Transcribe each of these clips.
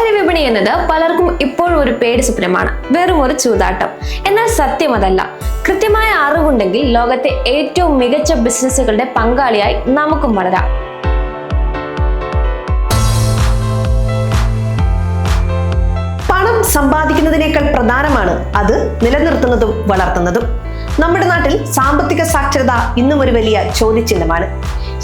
ഓഹരി വിപണി എന്നത് പലർക്കും ഇപ്പോഴും ഒരു പേടി സ്വപ്നമാണ്, വെറും ഒരു ചൂതാട്ടം. എന്നാൽ സത്യം അതല്ല. കൃത്യമായ അറിവുണ്ടെങ്കിൽ ലോകത്തെ ഏറ്റവും മികച്ച ബിസിനസ്സുകളുടെ പങ്കാളിയായി നമുക്കും വളരാം. പണം സമ്പാദിക്കുന്നതിനേക്കാൾ പ്രധാനമാണ് അത് നിലനിർത്തുന്നതും വളർത്തുന്നതും. നമ്മുടെ നാട്ടിൽ സാമ്പത്തിക സാക്ഷരത ഇന്നും ഒരു വലിയ ചോദ്യചിഹ്നമാണ്.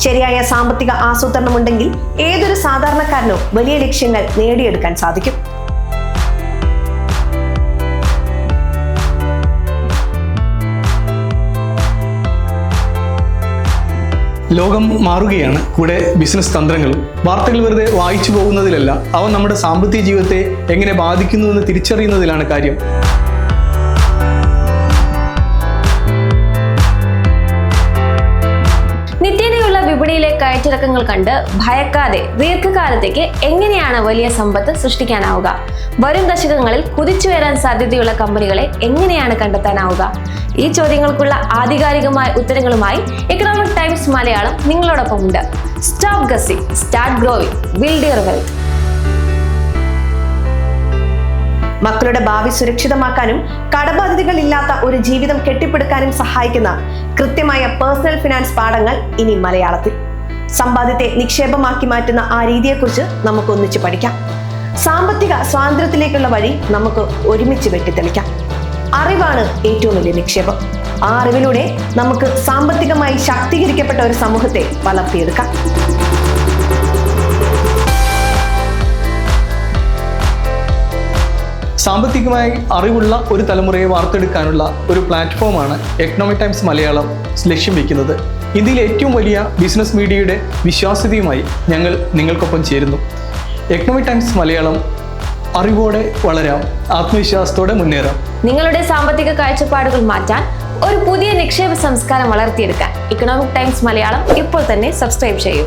ശരിയായ സാമ്പത്തിക ആസൂത്രണമുണ്ടെങ്കിൽ ഏതൊരു സാധാരണക്കാരനോ വലിയ ലക്ഷ്യങ്ങൾ നേടിയെടുക്കാൻ സാധിക്കും. ലോകം മാറുകയാണ്, കൂടെ ബിസിനസ് തന്ത്രങ്ങളും. വാർത്തകൾ വെറുതെ വായിച്ചു പോകുന്നതിലല്ല, അവ നമ്മുടെ സാമ്പത്തിക ജീവിതത്തെ എങ്ങനെ ബാധിക്കുന്നുവെന്ന് തിരിച്ചറിയുന്നതിലാണ് കാര്യം. നിത്യേനയുള്ള വിപണിയിലെ കയറ്റിറക്കങ്ങൾ കണ്ട് ഭയക്കാതെ ദീർഘകാലത്തേക്ക് എങ്ങനെയാണ് വലിയ സമ്പത്ത് സൃഷ്ടിക്കാനാവുക? വരും ദശകങ്ങളിൽ കുതിച്ചുയരാൻ സാധ്യതയുള്ള കമ്പനികളെ എങ്ങനെയാണ് കണ്ടെത്താനാവുക? ഈ ചോദ്യങ്ങൾക്കുള്ള ആധികാരികമായ ഉത്തരങ്ങളുമായി എക്കണോമിക് ടൈംസ് മലയാളം നിങ്ങളോടൊപ്പമുണ്ട്. Stop guessing, start growing, build your wealth. മക്കളുടെ ഭാവി സുരക്ഷിതമാക്കാനും കടബാധ്യതകൾ ഇല്ലാത്ത ഒരു ജീവിതം കെട്ടിപ്പടുക്കാനും സഹായിക്കുന്ന കൃത്യമായ പേഴ്സണൽ ഫിനാൻസ് പാഠങ്ങൾ ഇനി മലയാളത്തിൽ. സമ്പാദ്യത്തെ നിക്ഷേപമാക്കി മാറ്റുന്ന ആ രീതിയെക്കുറിച്ച് നമുക്ക് ഒന്നിച്ച് പഠിക്കാം. സാമ്പത്തിക സ്വാതന്ത്ര്യത്തിലേക്കുള്ള വഴി നമുക്ക് ഒരുമിച്ച് വെട്ടിത്തെളിക്കാം. അറിവാണ് ഏറ്റവും വലിയ നിക്ഷേപം. ആ അറിവിലൂടെ നമുക്ക് സാമ്പത്തികമായി ശാക്തീകരിക്കപ്പെട്ട ഒരു സമൂഹത്തെ വളർത്തിയെടുക്കാം. സാമ്പത്തികമായി അറിവുള്ള ഒരു തലമുറയെ വാർത്തെടുക്കാനുള്ള ഒരു പ്ലാറ്റ്ഫോമാണ് എക്കണോമിക് ടൈംസ് മലയാളം ലക്ഷ്യം വയ്ക്കുന്നത്. ഇന്ത്യയിലെ ഏറ്റവും വലിയ ബിസിനസ് മീഡിയയുടെ വിശ്വാസ്യതയുമായി ഞങ്ങൾ നിങ്ങൾക്കൊപ്പം ചേരുന്നു. എക്കണോമിക് ടൈംസ് മലയാളം, അറിവോടെ വളരാം, ആത്മവിശ്വാസത്തോടെ മുന്നേറാം. നിങ്ങളുടെ സാമ്പത്തിക കാഴ്ചപ്പാടുകൾ മാറ്റാൻ, ഒരു പുതിയ നിക്ഷേപ സംസ്കാരം വളർത്തിയെടുക്കാൻ എക്കണോമിക് ടൈംസ് മലയാളം ഇപ്പോൾ തന്നെ സബ്സ്ക്രൈബ് ചെയ്യൂ.